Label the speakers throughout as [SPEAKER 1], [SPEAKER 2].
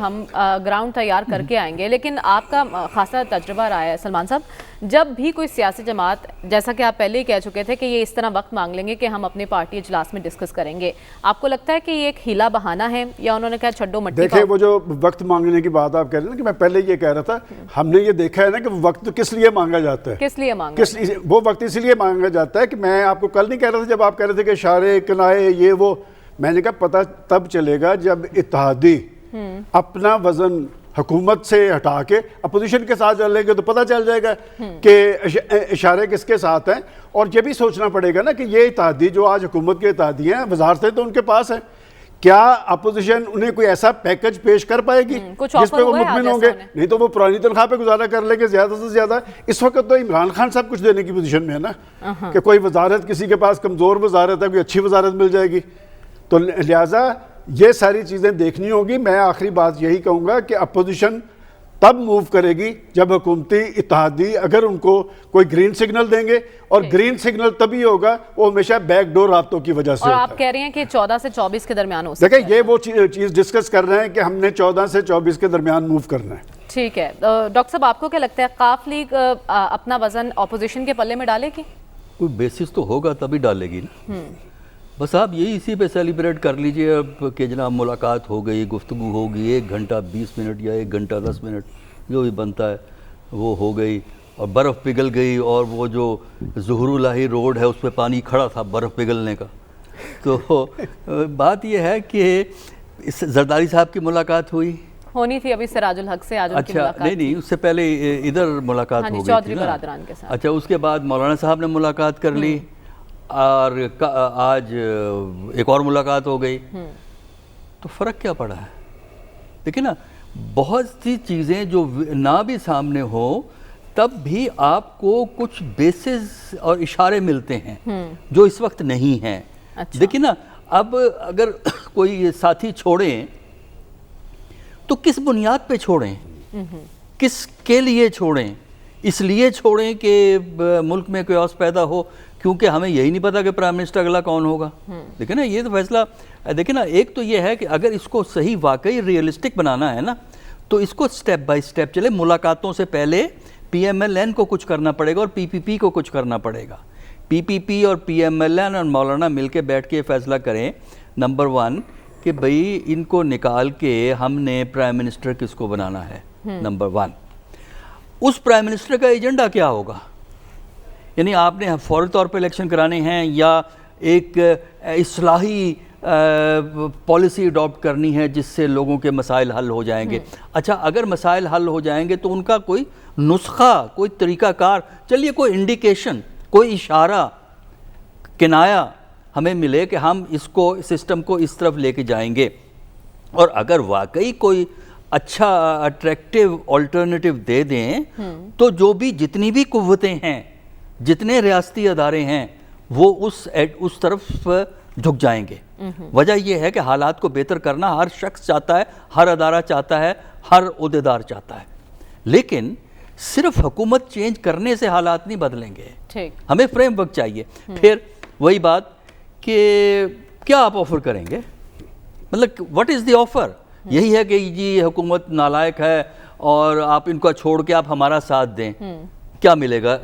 [SPEAKER 1] ہم گراؤنڈ تیار کر کے آئیں گے، لیکن آپ کا خاصا تجربہ رہا ہے سلمان صاحب، جب بھی کوئی سیاسی جماعت، جیسا کہ آپ پہلے ہی کہہ چکے تھے کہ یہ اس طرح وقت مانگ لیں گے کہ ہم اپنے پارٹی اجلاس میں ڈسکس کریں گے، آپ کو لگتا ہے کہ یہ ایک ہیلا بہانہ ہے یا انہوں نے کہا چھڈو مٹی
[SPEAKER 2] دیکھیں وہ جو وقت مانگنے کی بات آپ کہہ رہے ہیں نا، کہ میں پہلے یہ کہہ رہا تھا، ہم نے یہ دیکھا ہے نا کہ وہ وقت کس لیے مانگا جاتا ہے،
[SPEAKER 1] کس لیے مانگا
[SPEAKER 2] وہ وقت اس لیے مانگا جاتا ہے کہ میں آپ کو کل نہیں کہہ رہا تھا جب آپ کہہ رہے تھے کہ اشارے کنائے یہ وہ، میں نے کہا پتہ تب چلے گا جب اتحادی اپنا وزن حکومت سے ہٹا کے اپوزیشن کے ساتھ چلیں گے تو پتہ چل جائے گا کہ اشارے کس کے ساتھ ہیں. اور یہ بھی سوچنا پڑے گا نا کہ یہ اتحادی جو آج حکومت کے اتحادی ہیں، وزارتیں تو ان کے پاس ہیں، کیا اپوزیشن انہیں کوئی ایسا پیکج پیش کر پائے گی جس پہ وہ مطمئن ہوں گے؟ نہیں تو وہ پرانی تنخواہ پہ گزارا کر لیں گے زیادہ سے زیادہ. اس وقت تو عمران خان صاحب کچھ دینے کی پوزیشن میں ہے نا کہ کوئی وزارت کسی کے پاس کمزور وزارت ہے، کوئی اچھی وزارت مل جائے گی. تو لہٰذا یہ ساری چیزیں دیکھنی ہوگی. میں آخری بات یہی کہوں گا کہ اپوزیشن تب موو کرے گی جب حکومتی اتحادی اگر ان کو کوئی گرین سگنل دیں گے، اور گرین سگنل تبھی ہوگا وہ ہمیشہ بیک ڈور رابطوں کی وجہ سے
[SPEAKER 1] اور
[SPEAKER 2] ہوتا
[SPEAKER 1] آپ کہہ رہے ہیں کہ 14 سے 24 کے درمیان ہو سکتا ہے.
[SPEAKER 2] دیکھیں یہ وہ چیز ڈسکس کر رہے ہیں کہ ہم نے 14 سے 24 کے درمیان موو کرنا ہے.
[SPEAKER 1] ٹھیک ہے ڈاکٹر صاحب، آپ کو کیا لگتا ہے قاف لیگ اپنا وزن اپوزیشن کے پلے میں ڈالے گی؟
[SPEAKER 3] کوئی بیسس تو ہوگا تبھی ڈالے گی نا. بس آپ یہی اسی پہ سیلیبریٹ کر لیجئے اب کہ جناب ملاقات ہو گئی، گفتگو ہوگی، 1 گھنٹہ 20 منٹ یا 1 گھنٹہ 10 منٹ جو بھی بنتا ہے وہ ہو گئی، اور برف پگھل گئی، اور وہ جو ظہور الہی روڈ ہے اس پہ پانی کھڑا تھا برف پگھلنے کا. تو بات یہ ہے کہ زرداری صاحب کی ملاقات
[SPEAKER 1] ہونی تھی ابھی سراج الحق سے، آج ان کی ملاقات.
[SPEAKER 3] اچھا نہیں، اس سے پہلے ادھر ملاقات ہو گئی تھی
[SPEAKER 1] چودھری برادران کے ساتھ.
[SPEAKER 3] اچھا، اس کے بعد مولانا صاحب نے ملاقات کر لی، اور آج ایک اور ملاقات ہو گئی. تو فرق کیا پڑا ہے؟ دیکھیں نا، بہت سی چیزیں جو نہ بھی سامنے ہوں تب بھی آپ کو کچھ بیسز اور اشارے ملتے ہیں جو اس وقت نہیں ہیں. دیکھیں نا، اب اگر کوئی ساتھی چھوڑیں تو کس بنیاد پہ چھوڑیں، کس کے لیے چھوڑیں؟ اس لیے چھوڑیں کہ ملک میں کوئی پیدا ہو کیونکہ ہمیں یہی نہیں پتا کہ پرائم منسٹر اگلا کون ہوگا. دیکھیں نا، یہ تو فیصلہ، دیکھیں نا، ایک تو یہ ہے کہ اگر اس کو صحیح واقعی ریئلسٹک بنانا ہے نا تو اس کو سٹیپ بائی سٹیپ چلے. ملاقاتوں سے پہلے پی ایم ایل این کو کچھ کرنا پڑے گا اور پی پی پی کو کچھ کرنا پڑے گا. پی پی پی اور پی ایم ایل این اور مولانا مل کے بیٹھ کے فیصلہ کریں نمبر 1 کہ بھئی ان کو نکال کے ہم نے پرائم منسٹر کس کو بنانا ہے. نمبر 1 اس پرائم منسٹر کا ایجنڈا کیا ہوگا، یعنی آپ نے فوری طور پہ الیکشن کرانے ہیں یا ایک اصلاحی پالیسی اڈاپٹ کرنی ہے جس سے لوگوں کے مسائل حل ہو جائیں گے. اچھا، اگر مسائل حل ہو جائیں گے تو ان کا کوئی نسخہ، کوئی طریقہ کار، چلیے کوئی انڈیکیشن، کوئی اشارہ، کنایا ہمیں ملے کہ ہم اس کو سسٹم کو اس طرف لے کے جائیں گے. اور اگر واقعی کوئی اچھا اٹریکٹیو آلٹرنیٹیو دے دیں تو جو بھی جتنی بھی قوتیں ہیں، جتنے ریاستی ادارے ہیں، وہ اس طرف جھک جائیں گے. وجہ یہ ہے کہ حالات کو بہتر کرنا ہر شخص چاہتا ہے، ہر ادارہ چاہتا ہے، ہر عہدیدار چاہتا ہے، لیکن صرف حکومت چینج کرنے سے حالات نہیں بدلیں گے. ہمیں فریم ورک چاہیے. پھر وہی بات کہ کیا آپ آفر کریں گے، مطلب واٹ از دی آفر؟ یہی ہے کہ جی حکومت نالائق ہے اور آپ ان کو چھوڑ کے آپ ہمارا ساتھ دیں. کیا ملے گا؟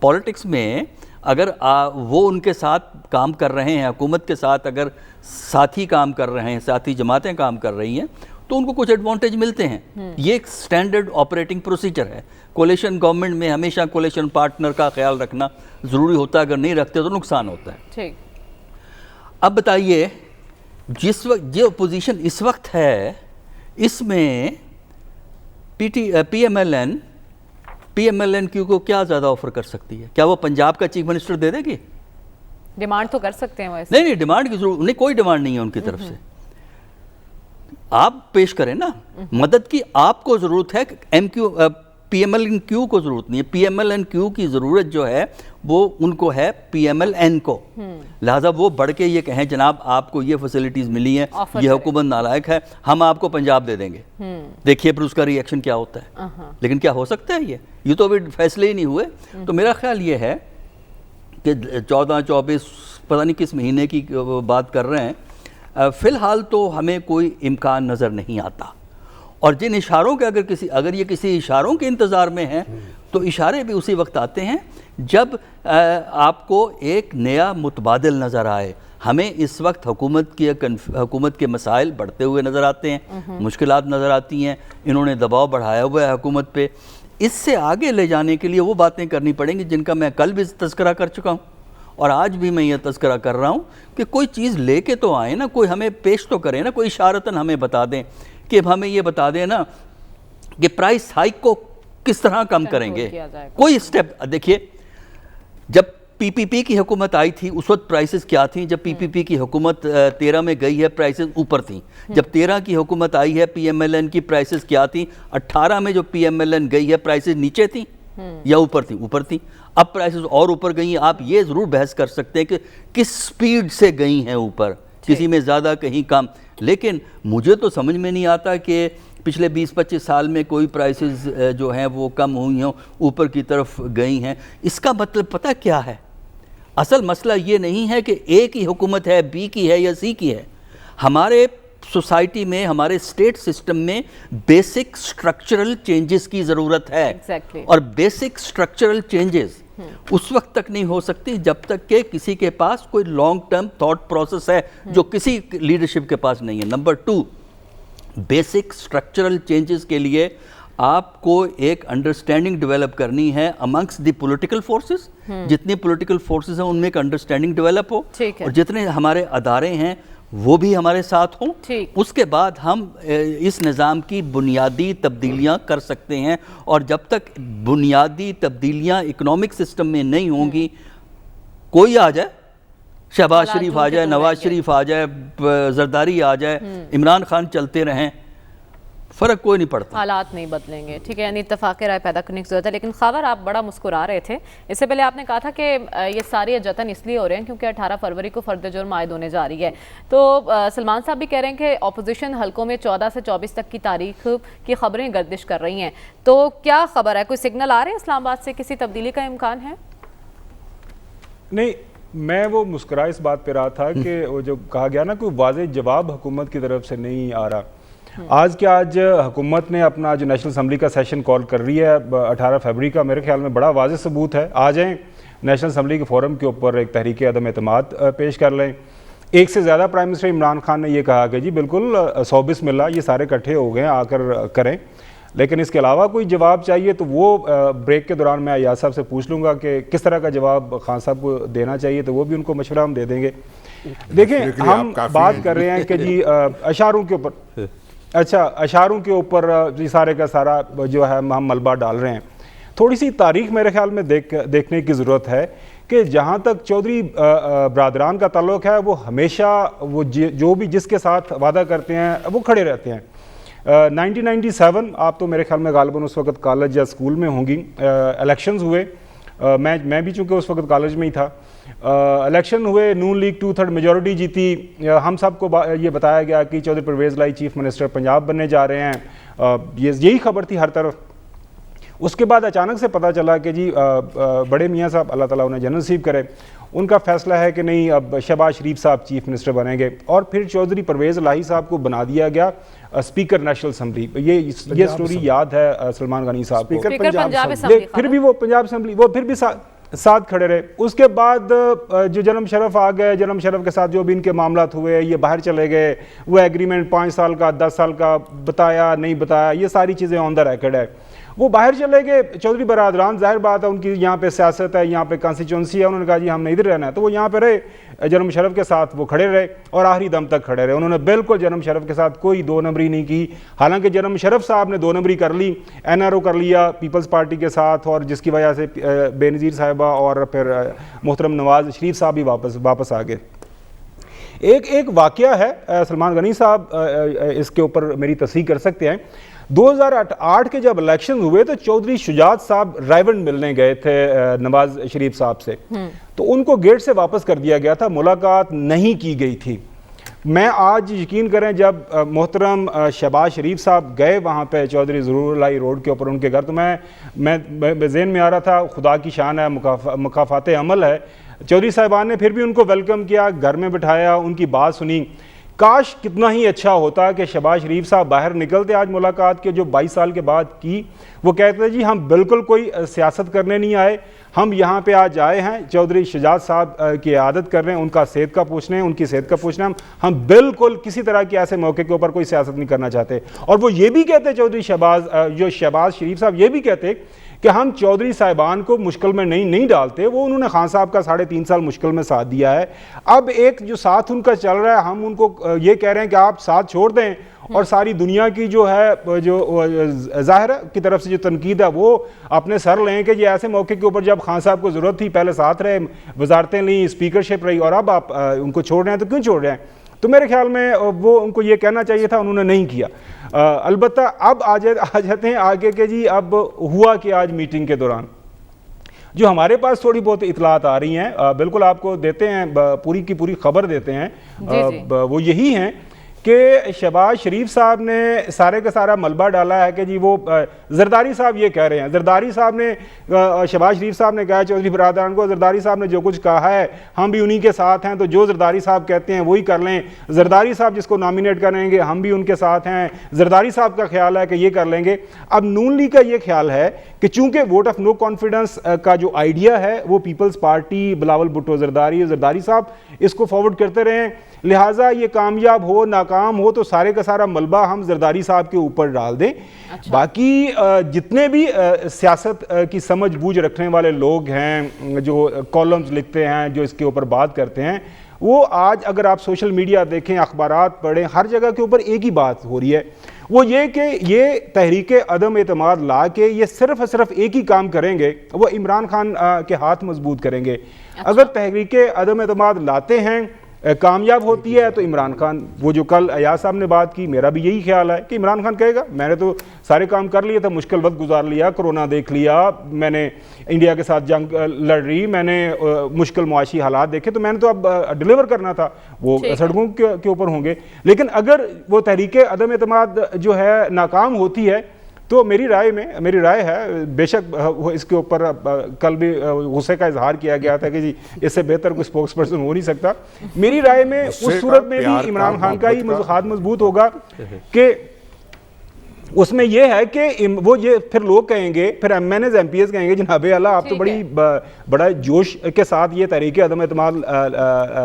[SPEAKER 3] پالیٹکس میں اگر وہ ان کے ساتھ کام کر رہے ہیں، حکومت کے ساتھ اگر ساتھی کام کر رہے ہیں، ساتھی جماعتیں کام کر رہی ہیں تو ان کو کچھ ایڈوانٹیج ملتے ہیں. یہ ایک سٹینڈرڈ آپریٹنگ پروسیجر ہے. کولیشن گورنمنٹ میں ہمیشہ کولیشن پارٹنر کا خیال رکھنا ضروری ہوتا ہے، اگر نہیں رکھتے تو نقصان ہوتا ہے. اب بتائیے، جس وقت جو اپوزیشن اس وقت ہے اس میں پی ایم ایل این کیو کو کیا زیادہ آفر کر سکتی ہے؟ کیا وہ پنجاب کا چیف منسٹر دے دے گی؟
[SPEAKER 1] ڈیمانڈ تو کر سکتے ہیں ویسے.
[SPEAKER 3] نہیں، ڈیمانڈ کی ضرورت نہیں، کوئی ڈیمانڈ نہیں ہے ان کی طرف سے. آپ پیش کریں نا مدد کی. آپ کو ضرورت ہے پی ایم ایل این کیو کو ضرورت نہیں ہے. پی ایم ایل این کیو کی ضرورت جو ہے وہ ان کو ہے پی ایم ایل این کو. لہٰذا وہ بڑھ کے یہ کہیں جناب آپ کو یہ فیسلٹیز ملی ہیں، یہ حکومت نالائق ہے، ہم آپ کو پنجاب دے دیں گے. دیکھیے پھر اس کا ری ایکشن کیا ہوتا ہے. لیکن کیا ہو سکتا ہے یہ تو ابھی فیصلے ہی نہیں ہوئے. تو میرا خیال یہ ہے کہ 14-24 پتہ نہیں کس مہینے کی بات کر رہے ہیں، فی الحال تو ہمیں کوئی امکان نظر نہیں آتا، اور جن اشاروں کے اگر یہ کسی اشاروں کے انتظار میں ہیں تو اشارے بھی اسی وقت آتے ہیں جب آپ کو ایک نیا متبادل نظر آئے۔ ہمیں اس وقت حکومت کے مسائل بڑھتے ہوئے نظر آتے ہیں، مشکلات نظر آتی ہیں، انہوں نے دباؤ بڑھایا ہوا ہے حکومت پہ۔ اس سے آگے لے جانے کے لیے وہ باتیں کرنی پڑیں گی جن کا میں کل بھی تذکرہ کر چکا ہوں، اور آج بھی میں یہ تذکرہ کر رہا ہوں کہ کوئی چیز لے کے تو آئیں نا، کوئی ہمیں پیش تو کریں نا، کوئی اشارتاً ہمیں بتا دیں کہ ہمیں یہ بتا دیں نا کہ پرائس ہائیک کو کس طرح کم کریں گے۔ کوئی سٹیپ دیکھیے، جب پی پی پی کی حکومت آئی تھی اس وقت پرائسز کیا تھیں؟ جب پی پی پی کی حکومت 13 میں گئی ہے پرائسز اوپر تھیں، جب 13 کی حکومت آئی ہے پی ایم ایل این کی پرائسز کیا تھیں؟ 18 میں جو پی ایم ایل این گئی ہے پرائسز نیچے تھیں یا اوپر تھیں؟ اوپر تھیں۔ اب پرائسز اور اوپر گئی ہیں۔ آپ یہ ضرور بحث کر سکتے ہیں کہ کس سپیڈ سے گئی ہیں اوپر، کسی میں زیادہ کہیں کم، لیکن مجھے تو سمجھ میں نہیں آتا کہ پچھلے 20-25 سال میں کوئی پرائسز جو ہیں وہ کم ہوئی ہوں، اوپر کی طرف گئی ہیں۔ اس کا مطلب پتہ کیا ہے؟ اصل مسئلہ یہ نہیں ہے کہ اے کی حکومت ہے، بی کی ہے یا سی کی ہے۔ ہمارے سوسائٹی میں، ہمارے اسٹیٹ سسٹم میں بیسک سٹرکچرل چینجز کی ضرورت ہے، اور بیسک سٹرکچرل چینجز اس وقت تک نہیں ہو سکتی جب تک کہ کسی کے پاس کوئی لانگ ٹرم تھاٹ پروسیس ہے، جو کسی لیڈرشپ کے پاس نہیں ہے۔ نمبر 2، بیسک سٹرکچرل چینجز کے لیے آپ کو ایک انڈرسٹینڈنگ ڈیولپ کرنی ہے امنگس دی پولیٹیکل فورسز۔ جتنی پولیٹیکل فورسز ہیں ان میں ایک انڈرسٹینڈنگ ڈیولپ ہو، اور جتنے ہمارے ادارے ہیں وہ بھی ہمارے ساتھ ہوں۔ اس کے بعد ہم اس نظام کی بنیادی تبدیلیاں کر سکتے ہیں، اور جب تک بنیادی تبدیلیاں اکنامک سسٹم میں نہیں ہوں گی، کوئی آ جائے، شہباز شریف آ جائے، نواز شریف آ جائے، زرداری آ جائے، عمران خان چلتے رہیں، فرق کوئی نہیں پڑتا،
[SPEAKER 1] حالات نہیں بدلیں گے۔ ٹھیک ہے، یعنی اتفاق رائے پیدا کرنے کی ضرورت ہے۔ لیکن خاور، آپ بڑا مسکرا رہے تھے، اس سے پہلے آپ نے کہا تھا کہ یہ ساری جتن اس لیے ہو رہے ہیں کیونکہ 18 فروری کو فرد جرم عائد ہونے جا رہی ہے۔ تو سلمان صاحب بھی کہہ رہے ہیں کہ اپوزیشن حلقوں میں 14 سے 24 تک کی تاریخ کی خبریں گردش کر رہی ہیں، تو کیا خبر ہے؟ کوئی سگنل آ رہے ہیں اسلام آباد سے؟ کسی تبدیلی کا امکان ہے؟
[SPEAKER 4] نہیں، میں وہ مسکرا اس بات پہ رہا تھا کہ وہ جو کہا گیا نا کہ واضح جواب حکومت کی طرف سے نہیں آ رہا۔ آج حکومت نے اپنا جو نیشنل اسمبلی کا سیشن کال کر رہی ہے 18 فروری کا، میرے خیال میں بڑا واضح ثبوت ہے۔ آ جائیں نیشنل اسمبلی کے فورم کے اوپر ایک تحریک عدم اعتماد پیش کر لیں۔ ایک سے زیادہ پرائم منسٹر عمران خان نے یہ کہا کہ جی بالکل 100 بسم اللہ، یہ سارے اکٹھے ہو گئے ہیں، آ کر کریں، لیکن اس کے علاوہ کوئی جواب چاہیے تو وہ بریک کے دوران میں ایاز صاحب سے پوچھ لوں گا کہ کس طرح کا جواب خان صاحب کو دینا چاہیے، تو وہ بھی ان کو مشورہ ہم دے دیں گے۔ دیکھیں، ہم بات کر رہے ہیں کہ جی اشاروں کے اوپر، اشاروں کے اوپر جی سارے کا سارا جو ہے ہم ملبہ ڈال رہے ہیں۔ تھوڑی سی تاریخ میرے خیال میں دیکھنے کی ضرورت ہے کہ جہاں تک چودھری برادران کا تعلق ہے، وہ ہمیشہ وہ جو بھی جس کے ساتھ وعدہ کرتے ہیں وہ کھڑے رہتے ہیں۔ 1997 آپ تو میرے خیال میں غالباً اس وقت کالج یا اسکول میں ہوں گی، الیکشنز ہوئے، میں بھی چونکہ اس وقت کالج میں ہی تھا، الیکشن ہوئے، نون لیگ 2/3 میجورٹی جیتی، ہم سب کو یہ بتایا گیا کہ چودھری پرویز لائی چیف منسٹر پنجاب بننے جا رہے ہیں، یہی خبر تھی ہر طرف۔ اس کے بعد اچانک سے پتہ چلا کہ جی بڑے میاں صاحب، اللہ تعالیٰ انہیں جنت نصیب کرے، ان کا فیصلہ ہے کہ نہیں اب شہباز شریف صاحب چیف منسٹر بنیں گے، اور پھر چودھری پرویز لاہی صاحب کو بنا دیا گیا اسپیکر نیشنل اسمبلی۔ یہ سٹوری یاد ہے سلمان غنی صاحب کو، پھر بھی وہ پنجاب اسمبلی، وہ پھر بھی ساتھ کھڑے رہے۔ اس کے بعد جو جنم شرف آ گئے، جنم شرف کے ساتھ جو بھی ان کے معاملات ہوئے، یہ باہر چلے گئے، وہ ایگریمنٹ 5 سال کا 10 سال کا بتایا نہیں بتایا، یہ ساری چیزیں آن دا ریکارڈ ہے۔ وہ باہر چلے گئے، چودھری برادران ظاہر بات ہے ان کی یہاں پہ سیاست ہے، یہاں پہ کانسٹیچوئنسی ہے، انہوں نے کہا جی ہم نے ادھر رہنا ہے، تو وہ یہاں پہ رہے، جنم شرف کے ساتھ وہ کھڑے رہے اور آخری دم تک کھڑے رہے۔ انہوں نے بالکل جنم شرف کے ساتھ کوئی 2 نمبری نہیں کی، حالانکہ جنم شرف صاحب نے 2 نمبری کر لی، NRO کر لیا پیپلز پارٹی کے ساتھ، اور جس کی وجہ سے بے نظیر صاحبہ اور پھر محترم نواز شریف صاحب بھی واپس آ گئے۔ ایک واقعہ ہے، سلمان غنی صاحب اس کے اوپر میری تصحیح کر سکتے ہیں۔ 2008 کے جب الیکشن ہوئے تو چودھری شجاعت صاحب رائیونڈ ملنے گئے تھے نواز شریف صاحب سے، تو ان کو گیٹ سے واپس کر دیا گیا تھا، ملاقات نہیں کی گئی تھی۔ میں آج یقین کریں جب محترم شہباز شریف صاحب گئے وہاں پہ چودھری ضرور اللہ روڈ کے اوپر ان کے گھر، تو میں ذہن میں آ رہا تھا خدا کی شان ہے، مکافات عمل ہے، چودھری صاحبان نے پھر بھی ان کو ویلکم کیا، گھر میں بٹھایا، ان کی بات سنی۔ کاش کتنا ہی اچھا ہوتا کہ شہباز شریف صاحب باہر نکلتے آج ملاقات کے جو 22 سال کے بعد کی, وہ کہتے جی ہم بالکل کوئی سیاست کرنے نہیں آئے, ہم یہاں پہ آج آئے ہیں چودھری شجاعت صاحب کی عیادت کر رہے ہیں, ان کا صحت کا پوچھنے ہیں, ان کی صحت کا پوچھنا, ہم بالکل کسی طرح کے ایسے موقع کے اوپر کوئی سیاست نہیں کرنا چاہتے. اور وہ یہ بھی کہتے چودھری شہباز شریف صاحب یہ بھی کہتے کہ ہم چودھری صاحبان کو مشکل میں نہیں ڈالتے, وہ انہوں نے خان صاحب کا 3.5 سال مشکل میں ساتھ دیا ہے. اب ایک جو ساتھ ان کا چل رہا ہے, ہم ان کو یہ کہہ رہے ہیں کہ آپ ساتھ چھوڑ دیں, اور ساری دنیا کی جو ہے جو ظاہر کی طرف سے جو تنقید ہے وہ اپنے سر لیں کہ یہ ایسے موقع کے اوپر جب خان صاحب کو ضرورت تھی پہلے ساتھ رہے, وزارتیں لیں, اسپیکرشپ رہی, اور اب آپ ان کو چھوڑ رہے ہیں تو کیوں چھوڑ رہے ہیں؟ تو میرے خیال میں وہ ان کو یہ کہنا چاہیے تھا, انہوں نے نہیں کیا. البتہ اب آ جاتے ہیں آگے کہ جی اب ہوا کہ آج میٹنگ کے دوران جو ہمارے پاس تھوڑی بہت اطلاعات آ رہی ہیں, بالکل آپ کو دیتے ہیں, پوری کی پوری خبر دیتے ہیں, وہ یہی ہیں کہ شہباز شریف صاحب نے سارے کا سارا ملبہ ڈالا ہے کہ جی وہ زرداری صاحب یہ کہہ رہے ہیں, زرداری صاحب نے, شہباز شریف صاحب نے کہا چودھری برادران کو, زرداری صاحب نے جو کچھ کہا ہے ہم بھی انہی کے ساتھ ہیں, تو جو زرداری صاحب کہتے ہیں وہی کر لیں, زرداری صاحب جس کو نامینیٹ کریں گے ہم بھی ان کے ساتھ ہیں, زرداری صاحب کا خیال ہے کہ یہ کر لیں گے. اب نون لیگ کا یہ خیال ہے کہ چونکہ ووٹ آف نو کانفیڈنس کا جو آئیڈیا ہے وہ پیپلز پارٹی, بلاول بھٹو زرداری صاحب اس کو فارورڈ کرتے رہے, لہٰذا یہ کامیاب ہو ناکام ہو تو سارے کا سارا ملبہ ہم زرداری صاحب کے اوپر ڈال دیں. باقی جتنے بھی سیاست کی سمجھ بوجھ رکھنے والے لوگ ہیں, جو کالمز لکھتے ہیں, جو اس کے اوپر بات کرتے ہیں, وہ آج اگر آپ سوشل میڈیا دیکھیں, اخبارات پڑھیں, ہر جگہ کے اوپر ایک ہی بات ہو رہی ہے, وہ یہ کہ یہ تحریک عدم اعتماد لا کے یہ صرف ایک ہی کام کریں گے, وہ عمران خان کے ہاتھ مضبوط کریں گے. اگر تحریک عدم اعتماد لاتے ہیں, کامیاب ہوتی ہے, تو عمران خان, وہ جو کل ایاز صاحب نے بات کی, میرا بھی یہی خیال ہے کہ عمران خان کہے گا میں نے تو سارے کام کر لیے تھے, مشکل وقت گزار لیا, کرونا دیکھ لیا, میں نے انڈیا کے ساتھ جنگ لڑ رہی, میں نے مشکل معاشی حالات دیکھے, تو میں نے تو اب ڈیلیور کرنا تھا, وہ سڑکوں کے اوپر ہوں گے. لیکن اگر وہ تحریک عدم اعتماد جو ہے ناکام ہوتی ہے, تو میری رائے ہے, بے شک اس کے اوپر کل بھی غصے کا اظہار کیا گیا تھا کہ جی اس سے بہتر کوئی اسپوکس پرسن ہو نہیں سکتا. میری رائے میں اس صورت میں بھی عمران خان کا ہی ہاتھ مضبوط ہوگا کہ اس میں یہ ہے کہ وہ یہ پھر لوگ کہیں گے, پھر M N As M P As کہیں گے جناب اعلیٰ آپ تو بڑا جوش کے ساتھ یہ تحریک عدم اعتماد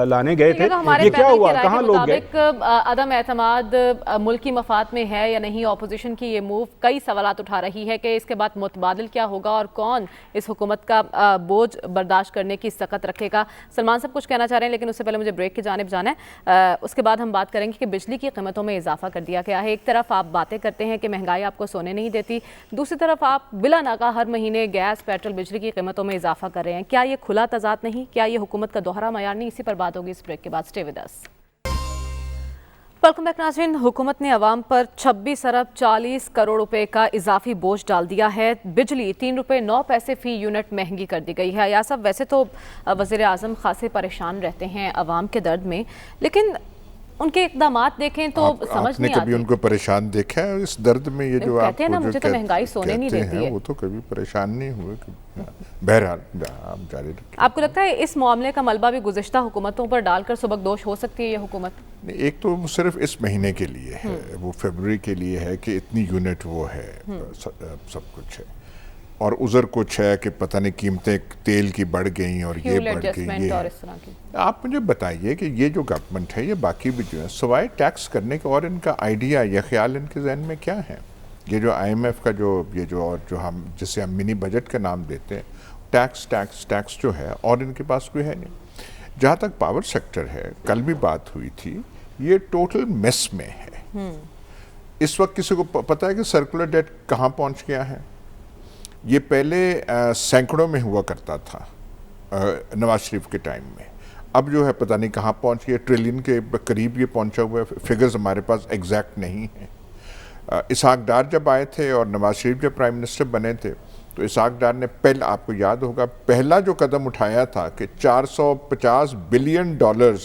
[SPEAKER 4] لانے گئے تھے, یہ کیا ہوا, کہاں لوگ گئے؟
[SPEAKER 1] عدم اعتماد ملکی مفاد میں ہے یا نہیں؟ اپوزیشن کی یہ موو کئی سوالات اٹھا رہی ہے کہ اس کے بعد متبادل کیا ہوگا اور کون اس حکومت کا بوجھ برداشت کرنے کی سخت رکھے گا. سلمان صاحب کچھ کہنا چاہ رہے ہیں, لیکن اس سے پہلے مجھے بریک کی جانب جانا ہے, اس کے بعد ہم بات کریں گے کہ بجلی کی قیمتوں میں اضافہ کر دیا گیا ہے. ایک طرف آپ باتیں کرتے ہیں کہ مہنگائی آپ کو سونے نہیں دیتی, دوسری طرف آپ بلا ناغہ ہر مہینے گیس, پیٹرول, بجلی کی قیمتوں میں اضافہ کر رہے ہیں. کیا یہ کھلا تضاد نہیں؟ کیا یہ حکومت کا دوہرا معیار نہیں؟ اسی پر بات ہوگی اس بریک کے بعد. Stay with us. Welcome back ناظرین. حکومت نے عوام پر 26 ارب 40 کروڑ روپے کا اضافی بوجھ ڈال دیا ہے. بجلی 3 روپے 9 پیسے فی یونٹ مہنگی کر دی گئی ہے. یا صاحب ویسے تو وزیر اعظم خاصے پریشان رہتے ہیں عوام کے درد میں, لیکن ان کے اقدامات دیکھیں تو سمجھ نہیں آتی.
[SPEAKER 5] کبھی ان کو پریشان دیکھا ہے اس درد میں؟ یہ جو آپ
[SPEAKER 1] کہتے ہیں نا مجھے تو مہنگائی سونے نہیں دیتی ہے,
[SPEAKER 5] وہ تو کبھی پریشان نہیں ہوئے. بہرحال آپ جاری رکھیں.
[SPEAKER 1] آپ کو لگتا ہے اس معاملے کا ملبہ بھی گزشتہ حکومتوں پر ڈال کر سبکدوش ہو سکتی ہے یہ حکومت؟
[SPEAKER 5] ایک تو صرف اس مہینے کے لیے ہے, وہ فیبروری کے لیے ہے کہ اتنی یونٹ وہ ہے, سب کچھ ہے, اور عذر کچھ ہے کہ پتہ نہیں قیمتیں تیل کی بڑھ گئیں اور یہ بڑھ گئی. آپ مجھے بتائیے کہ یہ جو گورنمنٹ ہے, یہ باقی بھی جو ہے سوائے ٹیکس کرنے کے اور ان کا آئیڈیا یا خیال ان کے ذہن میں کیا ہے؟ یہ جو آئی ایم ایف کا جو ہم جسے ہم منی بجٹ کا نام دیتے ہیں, ٹیکس جو ہے, اور ان کے پاس کوئی ہے نہیں. جہاں تک پاور سیکٹر ہے, کل بھی بات ہوئی تھی, یہ ٹوٹل میس میں ہے. اس وقت کسی کو پتہ ہے کہ سرکولر ڈیٹ کہاں پہنچ گیا ہے؟ یہ پہلے سینکڑوں میں ہوا کرتا تھا نواز شریف کے ٹائم میں, اب جو ہے پتہ نہیں کہاں پہنچ گیا, ٹریلین کے قریب یہ پہنچا ہوا ہے. فگرز ہمارے پاس ایگزیکٹ نہیں ہیں. اسحاق ڈار جب آئے تھے اور نواز شریف جب پرائم منسٹر بنے تھے, تو اسحاق ڈار نے آپ کو یاد ہوگا پہلا جو قدم اٹھایا تھا کہ $450 بلین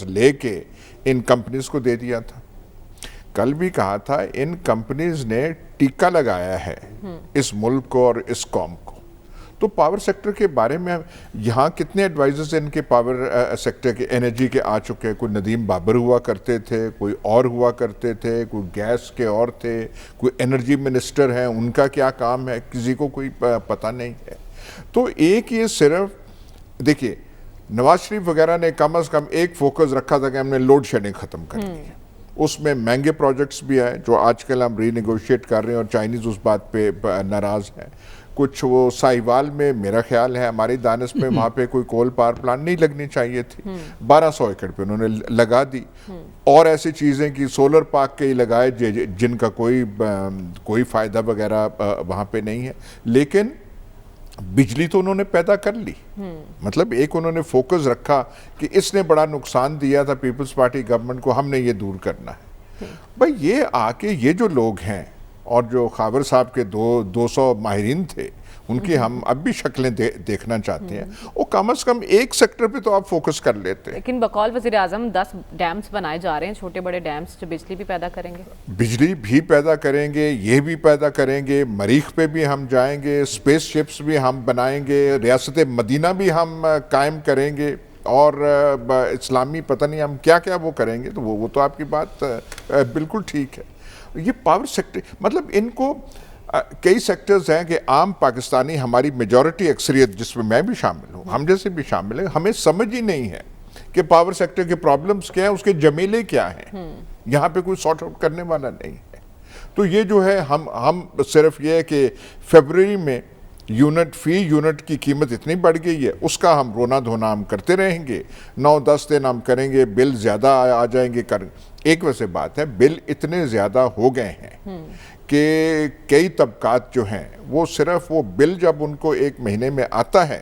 [SPEAKER 5] لے کے ان کمپنیز کو دے دیا تھا. کل بھی کہا تھا ان کمپنیز نے ٹیکہ لگایا ہے اس ملک کو اور اس قوم کو. تو پاور سیکٹر کے بارے میں یہاں کتنے ایڈوائزرز ان کے پاور سیکٹر کے انرجی کے آ چکے ہیں. کوئی ندیم بابر ہوا کرتے تھے, کوئی اور ہوا کرتے تھے, کوئی گیس کے اور تھے, کوئی انرجی منسٹر ہیں, ان کا کیا کام ہے کسی کو کوئی پتہ نہیں ہے. تو ایک یہ صرف دیکھیے نواز شریف وغیرہ نے کم از کم ایک فوکس رکھا تھا کہ ہم نے لوڈ شیڈنگ ختم کرنی ہے. اس میں مہنگے پروجیکٹس بھی آئے جو آج کل ہم ری نیگوشیٹ کر رہے ہیں, اور چائنیز اس بات پہ ناراض ہیں. کچھ وہ ساہیوال میں میرا خیال ہے ہماری دانش میں وہاں پہ کوئی کول پاور پلانٹ نہیں لگنی چاہیے تھی, 1200 ایکڑ پہ انہوں نے لگا دی. اور ایسی چیزیں کی سولر پارک کے ہی لگائے جن کا کوئی فائدہ وغیرہ وہاں پہ نہیں ہے. لیکن بجلی تو انہوں نے پیدا کر لی. مطلب ایک انہوں نے فوکس رکھا کہ اس نے بڑا نقصان دیا تھا پیپلز پارٹی گورنمنٹ کو, ہم نے یہ دور کرنا ہے. بھائی یہ آ کے یہ جو لوگ ہیں اور جو خاور صاحب کے 200 ماہرین تھے ان کی ہم اب بھی شکلیں دیکھنا چاہتے ہیں, وہ کم از کم ایک سیکٹر پہ تو آپ فوکس کر لیتے.
[SPEAKER 1] لیکن بقول وزیر اعظم 10 ڈیمز بنائے جا رہے ہیں, چھوٹے بڑے ڈیمز جو بجلی بھی پیدا کریں گے.
[SPEAKER 5] بجلی بھی پیدا کریں گے, یہ بھی پیدا کریں گے, مریخ پہ بھی ہم جائیں گے, اسپیس شپس بھی ہم بنائیں گے, ریاست مدینہ بھی ہم قائم کریں گے, اور اسلامی پتہ نہیں ہم کیا کیا وہ کریں گے. تو وہ تو آپ کی بات بالکل ٹھیک ہے. یہ پاور سیکٹر مطلب ان کو کئی سیکٹرز ہیں کہ عام پاکستانی ہماری میجورٹی اکثریت جس میں بھی شامل ہوں, ہم جیسے بھی شامل ہیں, ہمیں سمجھ ہی نہیں ہے کہ پاور سیکٹر کے پرابلمز کیا ہیں, اس کے جمیلے کیا ہیں. یہاں پہ کوئی سارٹ آؤٹ کرنے والا نہیں ہے. تو یہ جو ہے ہم صرف یہ ہے کہ فیبرری میں فی یونٹ کی قیمت اتنی بڑھ گئی ہے, اس کا ہم رونا دھونا ہم کرتے رہیں گے. 9-10 دن ہم کریں گے, بل زیادہ آ جائیں گے. ایک ویسے بات ہے, بل اتنے زیادہ ہو گئے ہیں کہ کئی طبقات جو ہیں وہ صرف وہ بل جب ان کو ایک مہینے میں آتا ہے,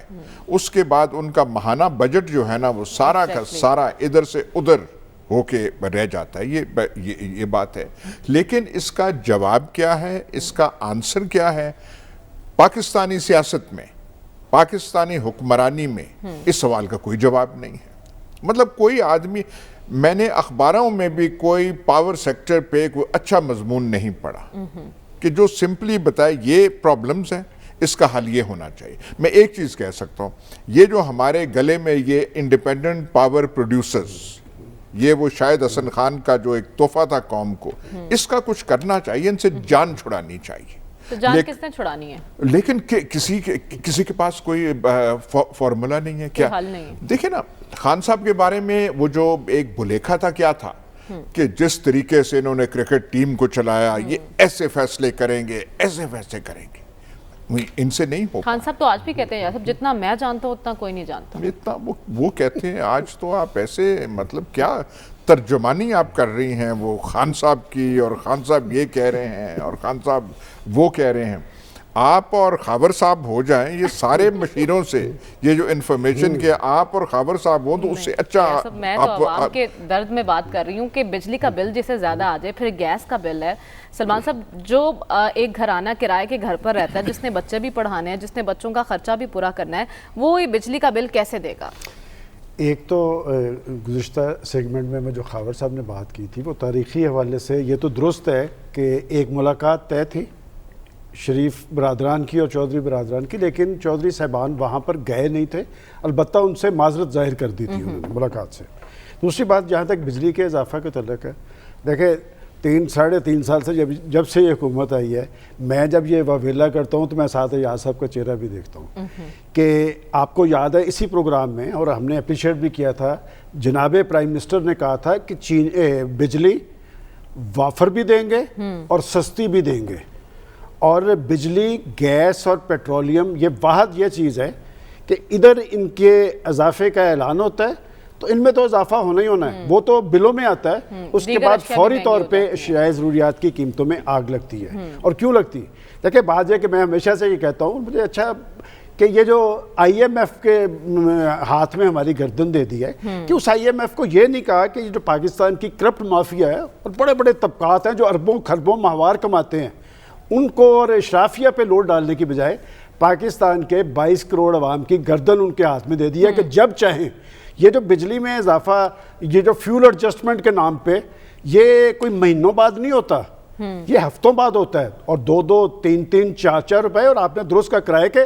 [SPEAKER 5] اس کے بعد ان کا ماہانہ بجٹ جو ہے نا وہ سارا کا سارا ادھر سے ادھر ہو کے رہ جاتا ہے. یہ بات ہے. لیکن اس کا جواب کیا ہے, اس کا آنسر کیا ہے؟ پاکستانی سیاست میں, پاکستانی حکمرانی میں اس سوال کا کوئی جواب نہیں ہے. مطلب کوئی آدمی, میں نے اخباروں میں بھی کوئی پاور سیکٹر پہ کوئی اچھا مضمون نہیں پڑھا کہ جو سمپلی بتائے یہ پرابلمز ہیں, اس کا حل یہ ہونا چاہیے. میں ایک چیز کہہ سکتا ہوں, یہ جو ہمارے گلے میں یہ انڈیپینڈنٹ پاور پروڈیوسرز, یہ وہ شاہد حسن خان کا جو ایک تحفہ تھا قوم کو, اس کا کچھ کرنا چاہیے, ان سے جان چھڑانی چاہیے.
[SPEAKER 1] تو جان کس نے چھڑانی ہے؟
[SPEAKER 5] لیکن کسی کے پاس کوئی فارمولا نہیں ہے. کیا
[SPEAKER 1] حل نہیں ہے؟
[SPEAKER 5] دیکھیں نا, خان صاحب کے بارے میں وہ جو ایک بھلیکھا تھا, کیا تھا کہ جس طریقے سے انہوں نے کرکٹ ٹیم کو چلایا, یہ ایسے فیصلے کریں گے, ایسے فیصلے کریں گے, ان سے نہیں ہو.
[SPEAKER 1] خان صاحب تو آج بھی کہتے ہیں جتنا میں جانتا ہوں اتنا کوئی نہیں جانتا.
[SPEAKER 5] اتنا وہ کہتے ہیں. آج تو آپ ایسے مطلب کیا ترجمانی آپ کر رہی ہیں وہ خان صاحب کی, اور خان صاحب یہ کہہ رہے ہیں اور خان صاحب وہ کہہ رہے ہیں. آپ اور خاور صاحب ہو جائیں یہ سارے مشیروں سے, یہ جو انفارمیشن کہ آپ اور خاور صاحب ہوں تو اس سے اچھا.
[SPEAKER 1] میں تو عوام کے درد میں بات کر رہی ہوں کہ بجلی کا بل جسے زیادہ آ جائے, پھر گیس کا بل ہے. سلمان صاحب, جو ایک گھرانہ کرائے کے گھر پر رہتا ہے, جس نے بچے بھی پڑھانے ہیں, جس نے بچوں کا خرچہ بھی پورا کرنا ہے, وہ یہ بجلی کا بل کیسے دے گا؟
[SPEAKER 2] ایک تو گزشتہ سیگمنٹ میں جو خاور صاحب نے بات کی تھی وہ تاریخی حوالے سے یہ تو درست ہے کہ ایک ملاقات طے تھی شریف برادران کی اور چودھری برادران کی, لیکن چودھری صاحبان وہاں پر گئے نہیں تھے. البتہ ان سے معذرت ظاہر کر دی تھی انہوں نے ملاقات سے. دوسری بات جہاں تک بجلی کے اضافہ کا تعلق ہے, دیکھیں 3-3.5 سال سے جب سے یہ حکومت آئی ہے, میں جب یہ واویلا کرتا ہوں تو میں ساتھ یاد صاحب کا چہرہ بھی دیکھتا ہوں کہ آپ کو یاد ہے اسی پروگرام میں, اور ہم نے اپریشیٹ بھی کیا تھا, جناب پرائم منسٹر نے کہا تھا کہ بجلی وافر بھی دیں گے اور سستی بھی دیں گے. اور بجلی, گیس اور پیٹرولیم یہ واحد یہ چیز ہے کہ ادھر ان کے اضافے کا اعلان ہوتا ہے تو ان میں تو اضافہ ہونا ہی ہونا ہے, وہ تو بلوں میں آتا ہے, اس کے بعد فوری طور پہ اشیاء ضروریات کی قیمتوں میں آگ لگتی ہے. اور کیوں لگتی ہے؟ دیکھیں بات یہ کہ میں ہمیشہ سے یہ کہتا ہوں, مجھے اچھا کہ یہ جو آئی ایم ایف کے ہاتھ میں ہماری گردن دے دی ہے, کہ اس آئی ایم ایف کو یہ نہیں کہا کہ یہ جو پاکستان کی کرپٹ مافیا ہے اور بڑے بڑے طبقات ہیں جو اربوں خربوں ماہوار کماتے ہیں, ان کو اور اشرافیہ پہ لوڈ ڈالنے کی بجائے پاکستان کے 22 کروڑ عوام کی گردن ان کے ہاتھ میں دے دی ہے کہ جب چاہیں یہ جو بجلی میں اضافہ, یہ جو فیول ایڈجسٹمنٹ کے نام پہ, یہ کوئی مہینوں بعد نہیں ہوتا, یہ ہفتوں بعد ہوتا ہے, اور 2-2, 3-3, 4-4 روپے. اور آپ نے درست کا کرائے کہ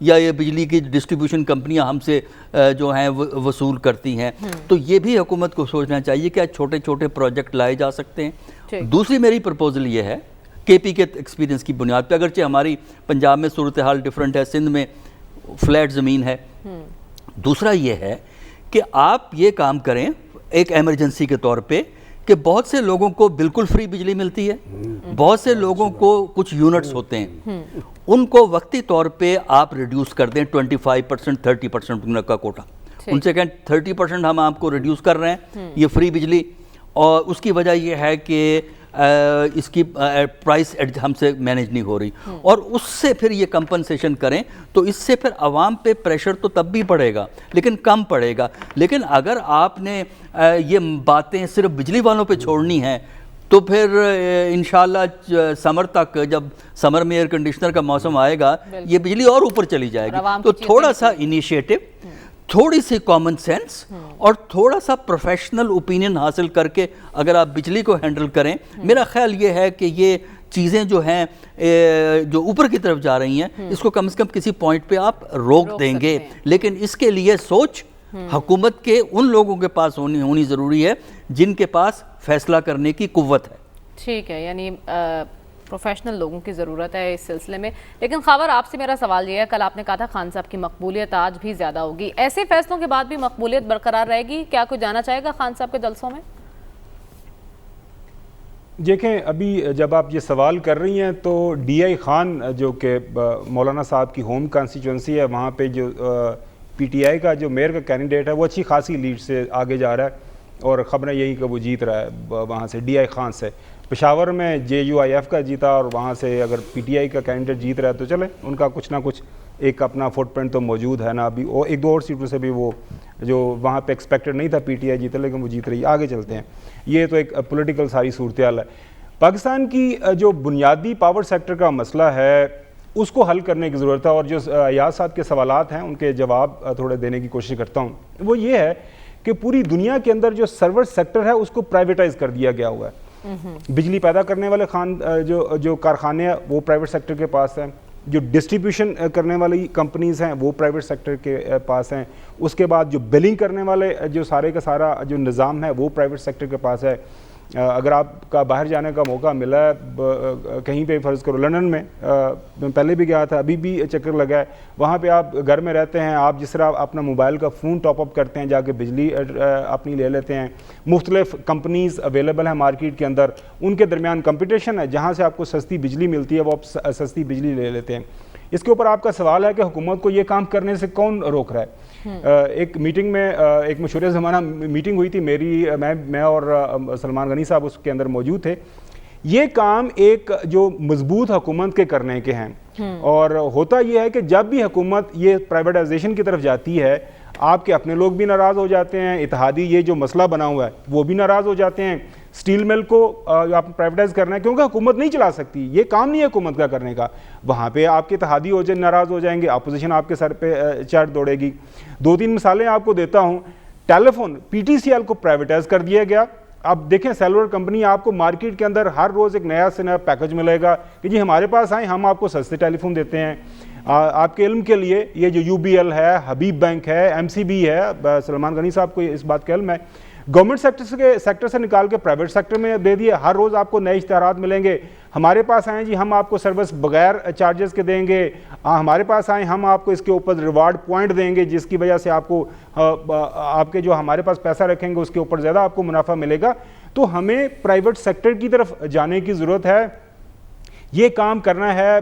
[SPEAKER 3] یا یہ بجلی کی ڈسٹریبیوشن کمپنیاں ہم سے جو ہیں وصول کرتی ہیں. تو یہ بھی حکومت کو سوچنا چاہیے کہ چھوٹے چھوٹے پروجیکٹ لائے جا سکتے ہیں. دوسری میری پرپوزل یہ ہے کے پی کے ایکسپیرینس کی بنیاد پہ، اگرچہ ہماری پنجاب میں صورتحال ڈیفرنٹ ہے، سندھ میں فلیٹ زمین ہے. دوسرا یہ ہے کہ آپ یہ کام کریں ایک ایمرجنسی کے طور پہ کہ بہت سے لوگوں کو بالکل فری بجلی ملتی ہے، بہت سے لوگوں کو کچھ یونٹس ہوتے ہیں، ان کو وقتی طور پہ آپ ریڈیوس کر دیں 25%، 30% کا کوٹا. ان سے کہیں 30% ہم آپ کو ریڈیوس کر رہے ہیں یہ فری بجلی، اور اس کی وجہ یہ ہے کہ اس کی پرائس ہم سے مینیج نہیں ہو رہی، اور اس سے پھر یہ کمپنسیشن کریں تو اس سے پھر عوام پہ پریشر تو تب بھی پڑے گا لیکن کم پڑے گا. لیکن اگر آپ نے یہ باتیں صرف بجلی والوں پہ چھوڑنی ہیں تو پھر انشاءاللہ سمر تک، جب سمر میں ایئر کنڈیشنر کا موسم آئے گا، یہ بجلی اور اوپر چلی جائے گی. تو تھوڑا سا انیشیٹو، تھوڑی سی کامن سینس اور تھوڑا سا پروفیشنل اوپینین حاصل کر کے اگر آپ بجلی کو ہینڈل کریں، میرا خیال یہ ہے کہ یہ چیزیں جو ہیں جو اوپر کی طرف جا رہی ہیں اس کو کم از کم کسی پوائنٹ پہ آپ روک دیں گے. لیکن اس کے لیے سوچ حکومت کے ان لوگوں کے پاس ہونی ضروری ہے جن کے پاس فیصلہ کرنے کی قوت ہے.
[SPEAKER 1] ٹھیک ہے، یعنی پروفیشنل لوگوں کی ضرورت ہے اس سلسلے میں. لیکن خاور، آپ سے میرا سوال یہ ہے، کل آپ نے کہا تھا خان صاحب کی مقبولیت آج بھی زیادہ ہوگی، ایسے فیصلوں کے بعد بھی مقبولیت برقرار رہے گی؟ کیا کوئی جانا چاہے گا خان صاحب کے جلسوں میں؟
[SPEAKER 4] دیکھیں، ابھی جب آپ یہ سوال کر رہی ہیں تو ڈی آئی خان جو کہ مولانا صاحب کی ہوم کانسٹیچوئنسی ہے، وہاں پہ جو پی ٹی آئی کا جو میئر کا کینڈیڈیٹ ہے وہ اچھی خاصی لیڈ سے آگے جا رہا ہے، اور خبریں یہی کہ وہ جیت رہا ہے وہاں سے ڈی آئی خان سے. پشاور میں جے یو آئی ایف کا جیتا، اور وہاں سے اگر پی ٹی آئی کا کینڈیڈیٹ جیت رہا ہے تو چلیں، ان کا کچھ نہ کچھ ایک اپنا فٹ پرنٹ تو موجود ہے نا. ابھی اور ایک دو اور سیٹوں سے بھی وہ جو وہاں پہ ایکسپیکٹڈ نہیں تھا پی ٹی آئی جیتا، لیکن وہ جیت رہی ہے. آگے چلتے ہیں. یہ تو ایک پولیٹیکل ساری صورتحال ہے. پاکستان کی جو بنیادی پاور سیکٹر کا مسئلہ ہے اس کو حل کرنے کی ضرورت ہے، اور جو ایاز صاحب کے سوالات ہیں ان کے جواب تھوڑے دینے کی کوشش کرتا ہوں. وہ یہ ہے کہ پوری دنیا کے اندر جو سرور سیکٹر ہے اس کو پرائیویٹائز کر دیا گیا ہوا ہے. بجلی پیدا کرنے والے جو کارخانے ہیں وہ پرائیویٹ سیکٹر کے پاس ہیں، جو ڈسٹریبیوشن کرنے والی کمپنیز ہیں وہ پرائیویٹ سیکٹر کے پاس ہیں، اس کے بعد جو بلنگ کرنے والے جو سارے کا سارا جو نظام ہے وہ پرائیویٹ سیکٹر کے پاس ہے. اگر آپ کا باہر جانے کا موقع ملا ہے کہیں پہ، فرض کرو لندن میں، میں پہلے بھی گیا تھا، ابھی بھی چکر لگا ہے، وہاں پہ آپ گھر میں رہتے ہیں، آپ جس طرح اپنا موبائل کا فون ٹاپ اپ کرتے ہیں، جا کے بجلی اپنی لے لیتے ہیں. مختلف کمپنیز اویلیبل ہیں مارکیٹ کے اندر، ان کے درمیان کمپٹیشن ہے، جہاں سے آپ کو سستی بجلی ملتی ہے وہ آپ سستی بجلی لے لیتے ہیں. اس کے اوپر آپ کا سوال ہے کہ حکومت کو یہ کام کرنے سے کون روک رہا ہے؟ ایک میٹنگ میں، ایک مشورہ زمانہ میٹنگ ہوئی تھی میری، میں اور سلمان غنی صاحب اس کے اندر موجود تھے. یہ کام ایک جو مضبوط حکومت کے کرنے کے ہیں، اور ہوتا یہ ہے کہ جب بھی حکومت یہ پرائیویٹائزیشن کی طرف جاتی ہے، آپ کے اپنے لوگ بھی ناراض ہو جاتے ہیں، اتحادی یہ جو مسئلہ بنا ہوا ہے وہ بھی ناراض ہو جاتے ہیں. سٹیل مل کو آپ پرائیویٹائز کرنا ہے کیونکہ حکومت نہیں چلا سکتی، یہ کام نہیں ہے حکومت کا کرنے کا. وہاں پہ آپ کے اتحادی ناراض ہو جائیں گے، اپوزیشن آپ کے سر پہ چڑھ دوڑے گی. 2-3 مثالیں آپ کو دیتا ہوں. Telephone P T C L کو پرائیویٹائز کر دیا گیا. اب دیکھیں سیلولر کمپنی آپ کو مارکیٹ کے اندر ہر روز ایک نیا سے نیا پیکج ملے گا کہ جی ہمارے پاس آئیں، ہم آپ کو سستے ٹیلی فون دیتے ہیں. آپ کے علم کے لیے یہ جو یو بی ایل ہے، حبیب بینک ہے، ایم سی بی ہے، سلمان غنی صاحب کو اس بات کا علم ہے، گورنمنٹ سیکٹر سے نکال کے پرائیویٹ سیکٹر میں دے دیے. ہر روز آپ کو نئے اشتہارات ملیں گے، ہمارے پاس آئیں جی ہم آپ کو سروس بغیر چارجز کے دیں گے، ہمارے پاس آئیں ہم آپ کو اس کے اوپر ریوارڈ پوائنٹ دیں گے جس کی وجہ سے آپ کو آپ کے جو ہمارے پاس پیسہ رکھیں گے اس کے اوپر زیادہ آپ کو منافع ملے گا. تو ہمیں پرائیویٹ سیکٹر کی طرف جانے کی ضرورت ہے. یہ کام کرنا ہے،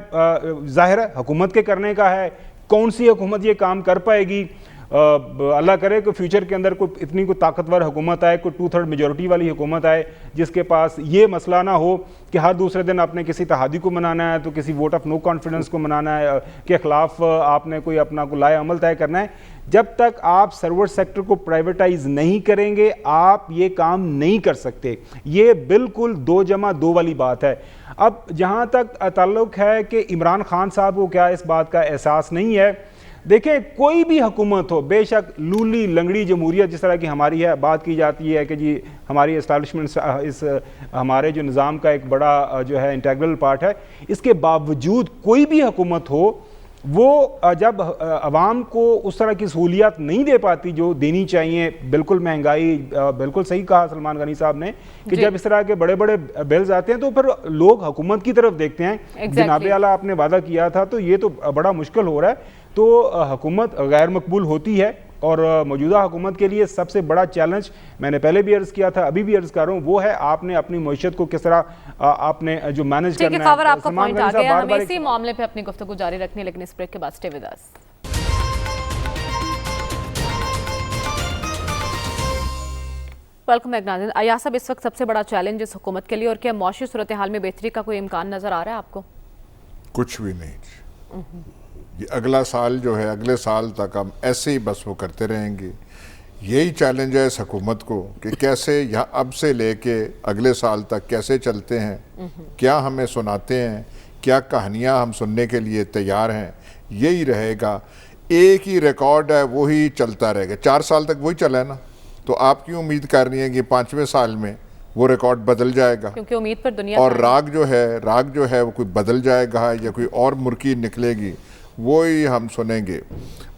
[SPEAKER 4] ظاہر ہے حکومت کے کرنے کا ہے. کون سی حکومت یہ کام کر پائے گی؟ اللہ کرے کہ فیوچر کے اندر کوئی اتنی کوئی طاقتور حکومت آئے، کوئی 2/3 میجورٹی والی حکومت آئے جس کے پاس یہ مسئلہ نہ ہو کہ ہر دوسرے دن آپ نے کسی تحادی کو منانا ہے تو کسی ووٹ آف نو کانفیڈنس کو منانا ہے کے خلاف آپ نے کوئی اپنا کو لائے عمل طے کرنا ہے. جب تک آپ سرور سیکٹر کو پرائیویٹائز نہیں کریں گے آپ یہ کام نہیں کر سکتے. یہ بالکل 2+2 والی بات ہے. اب جہاں تک تعلق ہے کہ عمران خان صاحب کو کیا اس بات کا احساس نہیں ہے، دیکھیں کوئی بھی حکومت ہو، بے شک لولی لنگڑی جمہوریت جس طرح کی ہماری ہے، بات کی جاتی ہے کہ جی ہماری اسٹیبلشمنٹ اس ہمارے جو نظام کا ایک بڑا جو ہے انٹیگرل پارٹ ہے، اس کے باوجود کوئی بھی حکومت ہو وہ جب عوام کو اس طرح کی سہولیات نہیں دے پاتی جو دینی چاہیے، بالکل مہنگائی، بالکل صحیح کہا سلمان غنی صاحب نے کہ جب اس طرح کے بڑے بڑے بلز آتے ہیں تو پھر لوگ حکومت کی طرف دیکھتے ہیں، جناب اعلیٰ آپ نے وعدہ کیا تھا تو یہ تو بڑا مشکل ہو رہا ہے، تو حکومت غیر مقبول ہوتی ہے، اور موجودہ حکومت کے لیے سب سے بڑا چیلنج میں نے پہلے بھی عرض کیا تھا، ابھی بھی عرض کر رہا ہوں، وہ ہے آپ نے اپنی معیشت کو کس طرح آپ نے جو مینج کرنا ہے۔
[SPEAKER 1] ٹھیک ہے خاور، آپ کا پوائنٹ آ گیا، ہمیں اسی معاملے پہ اپنی گفتگو جاری رکھنی، لیکن اس بریک کے بعد سٹے ود اس۔ ویلکم بیک ناظرین۔ ایاز صاحب، اس وقت سب سے بڑا چیلنج اس حکومت کے لیے اور کیا معاشی صورتحال میں بہتری کا کوئی امکان نظر آ رہا ہے آپ کو؟
[SPEAKER 5] کچھ بھی نہیں، یہ اگلا سال جو ہے، اگلے سال تک ہم ایسے ہی بس وہ کرتے رہیں گے۔ یہی چیلنج ہے اس حکومت کو کہ کیسے یہاں اب سے لے کے اگلے سال تک کیسے چلتے ہیں، کیا ہمیں سناتے ہیں، کیا کہانیاں ہم سننے کے لیے تیار ہیں، یہی رہے گا۔ ایک ہی ریکارڈ ہے، وہی چلتا رہے گا، 4 سال تک وہی چلا ہے نا، تو آپ کیوں امید کر رہی ہیں کہ 5ویں سال میں وہ ریکارڈ بدل جائے گا؟
[SPEAKER 1] کیونکہ امید پر دنیا
[SPEAKER 5] اور راگ جو ہے وہ کوئی بدل جائے گا یا کوئی اور مرکی نکلے گی، وہی ہم سنیں گے۔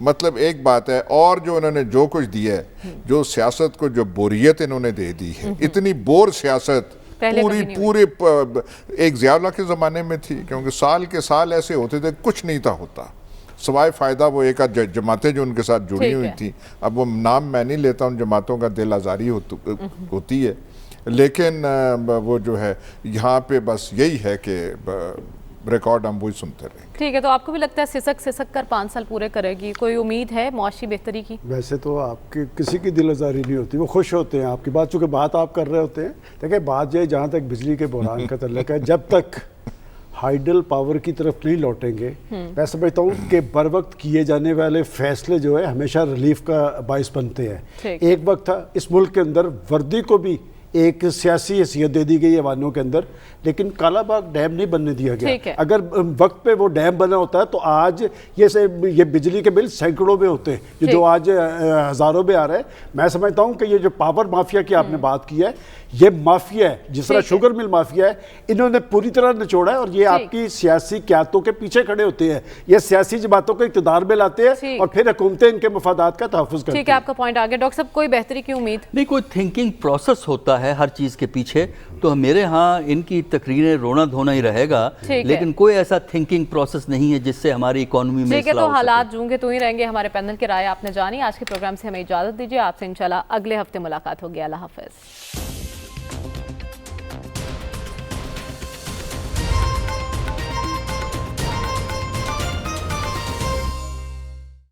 [SPEAKER 5] مطلب ایک بات ہے، اور جو انہوں نے جو کچھ دیا ہے، جو سیاست کو جو بوریت انہوں نے دے دی ہے، اتنی بور سیاست پورے ایک ضیاء اللہ کے زمانے میں تھی، کیونکہ سال کے سال ایسے ہوتے تھے، کچھ نہیں تھا ہوتا سوائے فائدہ وہ ایک جماعتیں جو ان کے ساتھ جڑی ہوئی تھیں، اب وہ نام میں نہیں لیتا، ان جماعتوں کا دل آزاری ہوتی ہے، لیکن وہ جو ہے یہاں پہ بس یہی ہے کہ ریکارڈ ہم وہی سنتے رہیں گے۔
[SPEAKER 1] ٹھیک ہے، تو آپ کو بھی لگتا ہے سسک کر 5 سال پورے کرے گی؟ کوئی امید ہے معاشی بہتری کی؟
[SPEAKER 2] ویسے تو آپ کی کسی کی دل آزاری نہیں ہوتی، وہ خوش ہوتے ہیں آپ کی بات، چونکہ بات آپ کر رہے ہوتے ہیں۔ دیکھیں بات یہ جہاں تک بجلی کے بحران کا تعلق ہے، جب تک ہائیڈل پاور کی طرف نہیں لوٹیں گے، میں سمجھتا ہوں کہ بر وقت کیے جانے والے فیصلے جو ہے ہمیشہ ریلیف کا باعث بنتے ہیں۔ ایک وقت تھا اس ملک کے اندر وردی کو بھی ایک سیاسی حیثیت دے دی گئی ایوانوں کے اندر، لیکن کالا باغ ڈیم نہیں بننے دیا گیا۔ اگر وقت پہ وہ ڈیم بنا ہوتا ہے تو آج یہ بجلی کے بل سینکڑوں میں ہوتے ہیں، جو آج ہزاروں میں آ رہے ہیں۔ میں سمجھتا ہوں کہ یہ جو پاور مافیا کی آپ نے بات کی ہے، یہ مافیا ہے، جس طرح شوگر مل مافیا ہے، انہوں نے پوری طرح نچوڑا ہے، اور یہ آپ کی سیاسی قیادتوں کے پیچھے کھڑے ہوتے ہیں، یہ سیاسی جماعتوں کو اقتدار میں لاتے ہیں اور پھر حکومتیں ان کے مفادات کا تحفظ کرتی ہیں۔
[SPEAKER 1] ٹھیک ہے، آپ کا پوائنٹ آگے۔ ڈاکٹر صاحب، کوئی بہتری کی امید؟
[SPEAKER 3] نہیں، کوئی تھنکنگ پروسیس ہوتا ہے ہر چیز کے پیچھے، تو میرے ہاں ان کی تقریریں رونا دھونا ہی رہے گا، لیکن کوئی ایسا تھنکنگ پروسیس نہیں ہے جس سے ہماری اکانومی میں
[SPEAKER 1] ٹھیک ہے، تو حالات جوں گے تو ہی رہیں گے۔ ہمارے پینل کی رائے آپ نے جانی۔ آج کے پروگرام سے ہمیں اجازت دیجیے، آپ سے انشاءاللہ اگلے ہفتے ملاقات ہوگی۔ اللہ حافظ۔